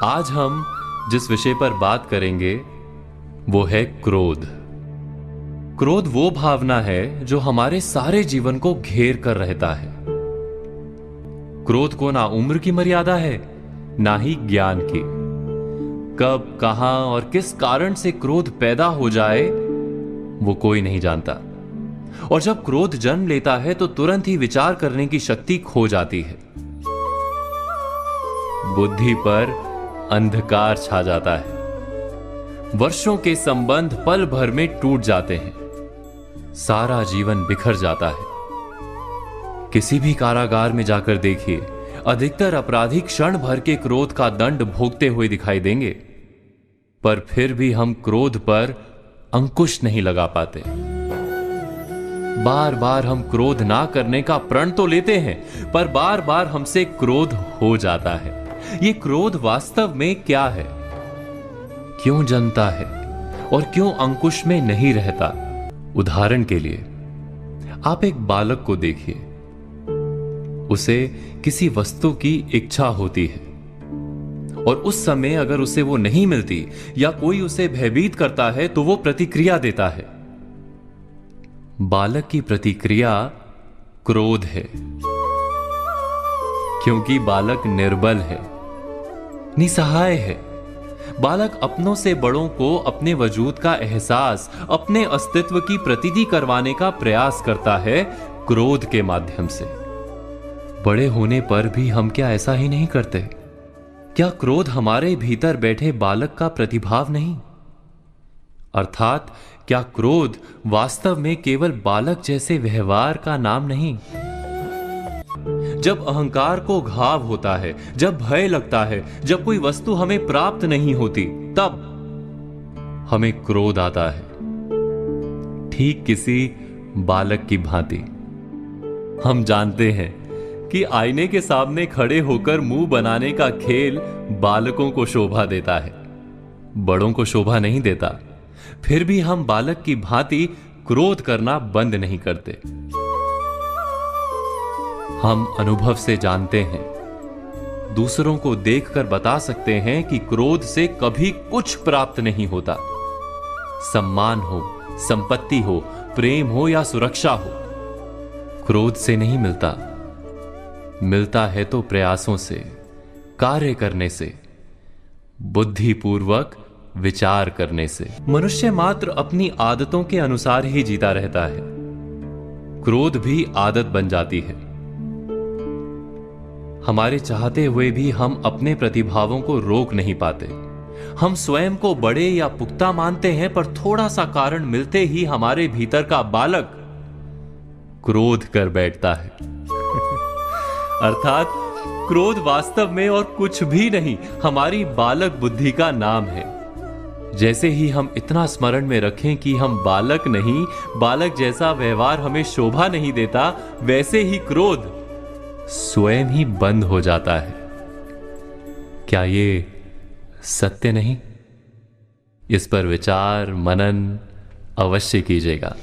आज हम जिस विषय पर बात करेंगे वो है क्रोध। क्रोध वो भावना है जो हमारे सारे जीवन को घेर कर रहता है। क्रोध को ना उम्र की मर्यादा है, ना ही ज्ञान की। कब, कहां और किस कारण से क्रोध पैदा हो जाए वो कोई नहीं जानता। और जब क्रोध जन्म लेता है तो तुरंत ही विचार करने की शक्ति खो जाती है। बुद्धि पर अंधकार छा जाता है। वर्षों के संबंध पल भर में टूट जाते हैं। सारा जीवन बिखर जाता है। किसी भी कारागार में जाकर देखिए, अधिकतर अपराधी क्षण भर के क्रोध का दंड भोगते हुए दिखाई देंगे, पर फिर भी हम क्रोध पर अंकुश नहीं लगा पाते। बार बार हम क्रोध ना करने का प्रण तो लेते हैं, पर बार बार हमसे क्रोध हो जाता है। ये क्रोध वास्तव में क्या है, क्यों जन्मता है और क्यों अंकुश में नहीं रहता? उदाहरण के लिए आप एक बालक को देखिए। उसे किसी वस्तु की इच्छा होती है और उस समय अगर उसे वो नहीं मिलती या कोई उसे भयभीत करता है तो वो प्रतिक्रिया देता है। बालक की प्रतिक्रिया क्रोध है, क्योंकि बालक निर्बल है, निसहाय है। बालक अपनों से बड़ों को अपने वजूद का एहसास, अपने अस्तित्व की प्रतीति करवाने का प्रयास करता है क्रोध के माध्यम से। बड़े होने पर भी हम क्या ऐसा ही नहीं करते? क्या क्रोध हमारे भीतर बैठे बालक का प्रतिभाव नहीं? अर्थात क्या क्रोध वास्तव में केवल बालक जैसे व्यवहार का नाम नहीं? जब अहंकार को घाव होता है, जब भय लगता है, जब कोई वस्तु हमें प्राप्त नहीं होती, तब हमें क्रोध आता है, ठीक किसी बालक की भांति। हम जानते हैं कि आईने के सामने खड़े होकर मुंह बनाने का खेल बालकों को शोभा देता है, बड़ों को शोभा नहीं देता। फिर भी हम बालक की भांति क्रोध करना बंद नहीं करते। हम अनुभव से जानते हैं, दूसरों को देखकर बता सकते हैं कि क्रोध से कभी कुछ प्राप्त नहीं होता। सम्मान हो, संपत्ति हो, प्रेम हो या सुरक्षा हो, क्रोध से नहीं मिलता। मिलता है तो प्रयासों से, कार्य करने से, बुद्धिपूर्वक विचार करने से। मनुष्य मात्र अपनी आदतों के अनुसार ही जीता रहता है। क्रोध भी आदत बन जाती है। हमारे चाहते हुए भी हम अपने प्रतिभावों को रोक नहीं पाते। हम स्वयं को बड़े या पुख्ता मानते हैं, पर थोड़ा सा कारण मिलते ही हमारे भीतर का बालक क्रोध कर बैठता है। अर्थात क्रोध वास्तव में और कुछ भी नहीं, हमारी बालक बुद्धि का नाम है। जैसे ही हम इतना स्मरण में रखें कि हम बालक नहीं, बालक जैसा व्यवहार हमें शोभा नहीं देता, वैसे ही क्रोध स्वयं ही बंद हो जाता है। क्या ये सत्य नहीं? इस पर विचार मनन अवश्य कीजिएगा।